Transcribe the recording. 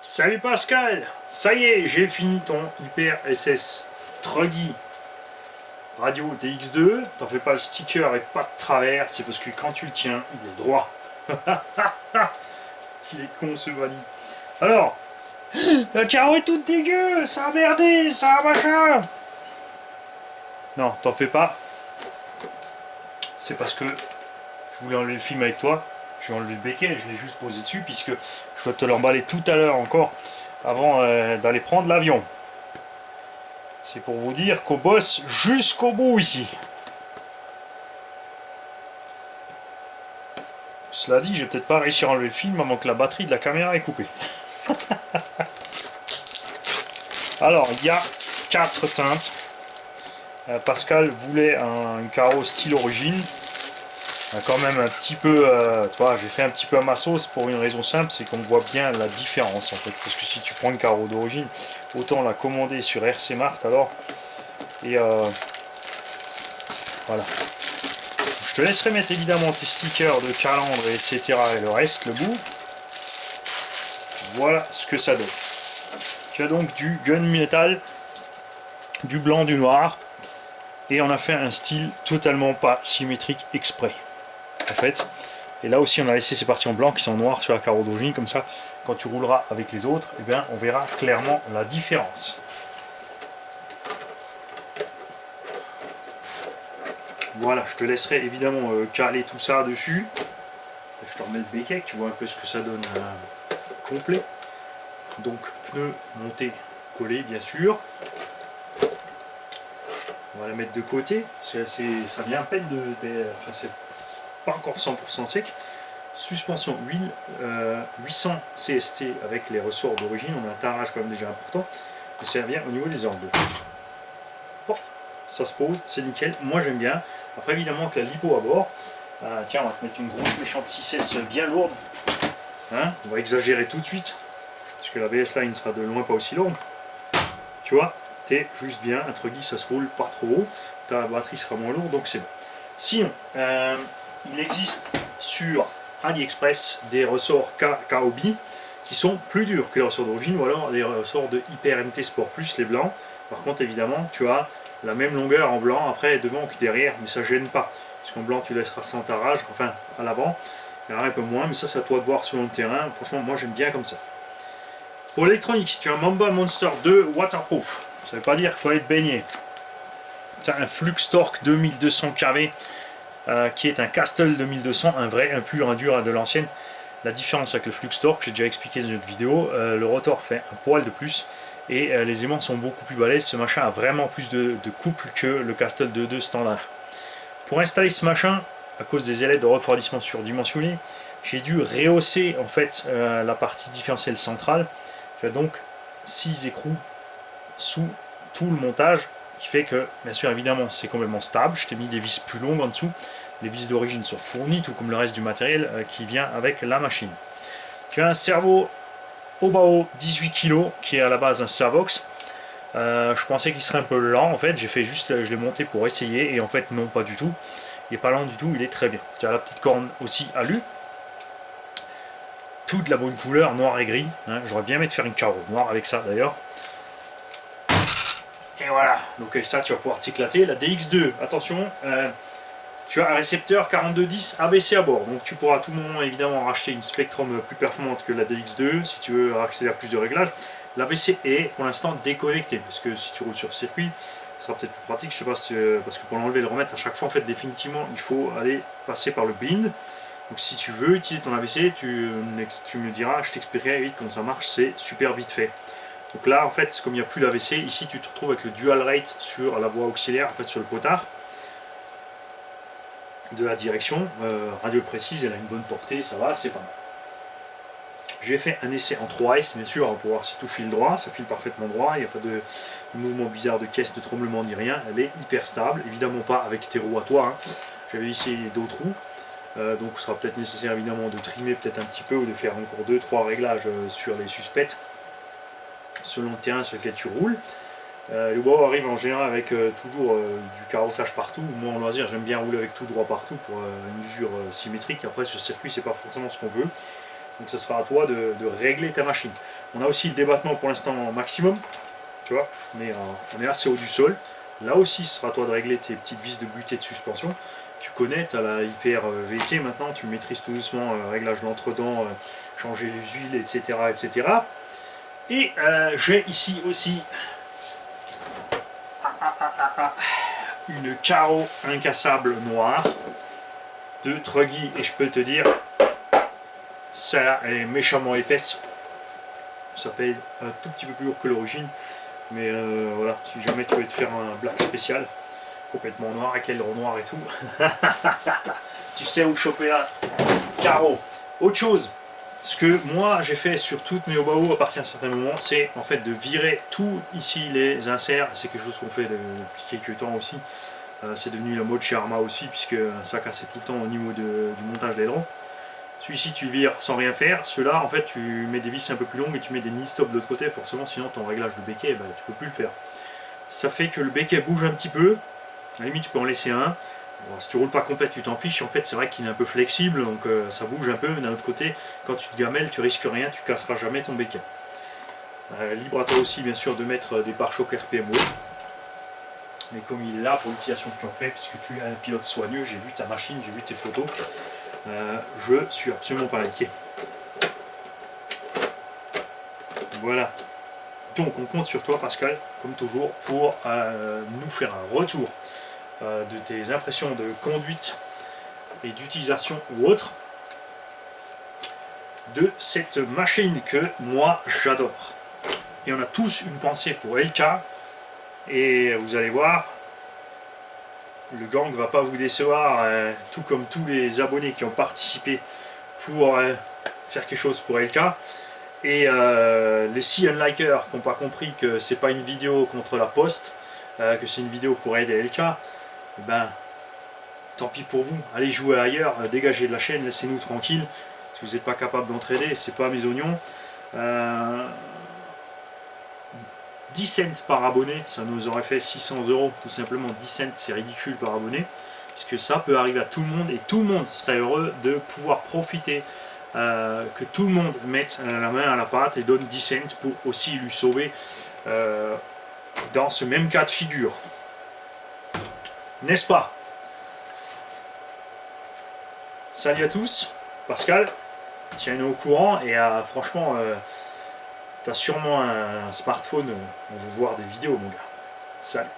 Salut Pascal, ça y est, j'ai fini ton Hyper SS Truggy Radio DX2. T'en fais pas, le sticker et pas de travers, c'est parce que quand tu le tiens, il est droit. Il est con ce Vanny. Alors, le carreau est tout dégueu, ça a merdé, ça a machin. Non, t'en fais pas. C'est parce que je voulais enlever le film avec toi. Je vais enlever le béquet, je l'ai juste posé dessus puisque je dois te l'emballer tout à l'heure encore avant d'aller prendre l'avion. C'est pour vous dire qu'on bosse jusqu'au bout ici. Cela dit, je vais peut-être pas réussir à enlever le film avant que la batterie de la caméra est coupée. Alors, il y a 4 teintes. Pascal voulait un carreau style origine. Quand même un petit peu, tu vois, j'ai fait un petit peu à ma sauce pour une raison simple, c'est qu'on voit bien la différence en fait. Parce que si tu prends une carreau d'origine, autant la commander sur RC Mart alors. Et voilà. Je te laisserai mettre évidemment tes stickers de calandre, etc. et le reste, le bout. Voilà ce que ça donne. Tu as donc du gunmetal, du blanc, du noir. Et on a fait un style totalement pas symétrique exprès. En fait. Et là aussi on a laissé ces parties en blanc qui sont noires sur la carreau d'origine, comme ça quand tu rouleras avec les autres, eh bien, on verra clairement la différence. Voilà, je te laisserai évidemment caler tout ça dessus. Je te remets le béquet, tu vois un peu ce que ça donne complet. Donc pneu monté, collé bien sûr. On va la mettre de côté, ça vient à peine enfin, c'est pas encore 100% sec. Suspension huile 800 CST avec les ressorts d'origine, on a un tarage quand même déjà important, mais ça vient au niveau des angles. Pof, ça se pose, c'est nickel, moi j'aime bien. Après évidemment que la lipo à bord, tiens on va te mettre une grosse méchante 6S bien lourde, hein, on va exagérer tout de suite, parce que la BS Line sera de loin pas aussi lourde, tu vois, t'es juste bien, un truggy ça se roule pas trop haut, ta batterie sera moins lourde donc c'est bon. Sinon, il existe sur AliExpress des ressorts KOB qui sont plus durs que les ressorts d'origine ou alors les ressorts de Hyper MT Sport Plus, les blancs. Par contre évidemment tu as la même longueur en blanc après devant que derrière, mais ça gêne pas parce qu'en blanc tu laisseras sans tarage, enfin à l'avant il y en a un peu moins, mais ça c'est à toi de voir selon le terrain. Franchement moi j'aime bien comme ça. Pour l'électronique, tu as un Mamba Monster 2 waterproof, ça veut pas dire qu'il faut être baigné. Tu as un Flux Torque 2200 kV qui est un Castle 2200, un vrai, un pur, un dur de l'ancienne. La différence avec le Flux Torque, j'ai déjà expliqué dans une autre vidéo, le rotor fait un poil de plus et les aimants sont beaucoup plus balèzes. Ce machin a vraiment plus de couple que le Castle 2.2 standard. Pour installer ce machin, à cause des ailettes de refroidissement surdimensionnées, j'ai dû rehausser en fait la partie différentielle centrale. Tu as donc 6 écrous sous tout le montage, qui fait que, bien sûr, évidemment, c'est complètement stable. Je t'ai mis des vis plus longues en dessous. Les vis d'origine sont fournies, tout comme le reste du matériel qui vient avec la machine. Tu as un servo Obao 18 kg, qui est à la base un Servox. Je pensais qu'il serait un peu lent, en fait. J'ai fait juste, je l'ai monté pour essayer, et en fait, non, pas du tout. Il n'est pas lent du tout, il est très bien. Tu as la petite corne aussi alu. Toute la bonne couleur, noir et gris. Hein. J'aurais bien aimé de faire une carreau noire avec ça, d'ailleurs. Et voilà, donc avec ça tu vas pouvoir t'éclater. La DX2, attention, tu as un récepteur 4210 ABC à bord, donc tu pourras à tout moment évidemment racheter une Spectrum plus performante que la DX2 si tu veux accéder à plus de réglages. L'ABC est pour l'instant déconnecté, parce que si tu roules sur circuit, ça sera peut-être plus pratique, je sais pas si, parce que pour l'enlever et le remettre à chaque fois, en fait définitivement il faut aller passer par le bind. Donc si tu veux utiliser ton ABC, tu me diras, je t'expliquerai vite comment ça marche, c'est super vite fait. Donc là, en fait, comme il n'y a plus l'AVC, ici tu te retrouves avec le dual rate sur la voie auxiliaire, en fait sur le potard de la direction. Radio précise, elle a une bonne portée, ça va, c'est pas mal. J'ai fait un essai en 3S, bien sûr, pour voir si tout file droit, ça file parfaitement droit, il n'y a pas de mouvement bizarre de caisse, de tremblement ni rien, elle est hyper stable, évidemment pas avec tes roues à toi, hein. J'avais essayé d'autres roues. Donc il sera peut-être nécessaire évidemment de trimer peut-être un petit peu ou de faire encore 2-3 réglages sur les suspects selon le terrain sur lequel tu roules. Le Obao arrive en général avec toujours du carrossage partout. Moi en loisir j'aime bien rouler avec tout droit partout pour une usure symétrique. Après sur circuit c'est pas forcément ce qu'on veut. Donc ça sera à toi de régler ta machine. On a aussi le débattement pour l'instant maximum, tu vois, on est assez haut du sol. Là aussi, ce sera à toi de régler tes petites vis de butée de suspension. Tu connais, tu as la hyper VT maintenant, tu maîtrises tout doucement, réglage d'entre-dents, changer les huiles, etc. etc. Et j'ai ici aussi une carreau incassable noire de Truggy, et je peux te dire, ça, elle est méchamment épaisse. Ça paye un tout petit peu plus lourd que l'origine, mais voilà, si jamais tu veux te faire un black spécial, complètement noir, avec l'aileron noir et tout, tu sais où choper un carreau. Autre chose, ce que moi j'ai fait sur toutes mes Obao à partir d'un certain moment, c'est en fait de virer tout ici les inserts. C'est quelque chose qu'on fait depuis quelques temps aussi. C'est devenu la mode chez Arma aussi, puisque ça cassait tout le temps au niveau du montage d'aileron. Celui-ci tu le vires sans rien faire. Ceux-là en fait tu mets des vis un peu plus longues et tu mets des mini-stops de l'autre côté, forcément sinon ton réglage de béquet, ben, tu peux plus le faire. Ça fait que le béquet bouge un petit peu. À la limite tu peux en laisser un. Bon, si tu roules pas complet, tu t'en fiches. En fait, c'est vrai qu'il est un peu flexible, donc ça bouge un peu. D'un autre côté, quand tu te gamelles, tu risques rien, tu casseras jamais ton béquet. Libre à toi aussi, bien sûr, de mettre des pare-chocs RPMO. Mais comme il est là pour l'utilisation que tu en fais, puisque tu es un pilote soigneux, j'ai vu ta machine, j'ai vu tes photos, je suis absolument pas inquiet. Voilà. Donc, on compte sur toi, Pascal, comme toujours, pour nous faire un retour de tes impressions de conduite et d'utilisation ou autre de cette machine que moi j'adore. Et on a tous une pensée pour LK, et vous allez voir, le gang va pas vous décevoir, tout comme tous les abonnés qui ont participé pour faire quelque chose pour LK. Et les See Unlikers qui n'ont pas compris que c'est pas une vidéo contre la poste, que c'est une vidéo pour aider LK, ben tant pis pour vous, allez jouer ailleurs, dégagez de la chaîne, laissez-nous tranquille. Si vous n'êtes pas capable d'entraider, c'est pas mes oignons. 10 cents par abonné, ça nous aurait fait 600 €, tout simplement. 10 cents, c'est ridicule par abonné, puisque ça peut arriver à tout le monde, et tout le monde serait heureux de pouvoir profiter, que tout le monde mette la main à la pâte et donne 10 cents pour aussi lui sauver dans ce même cas de figure. N'est-ce pas? Salut à tous, Pascal, tiens-nous au courant, et franchement, tu as sûrement un smartphone, on veut voir des vidéos mon gars. Salut.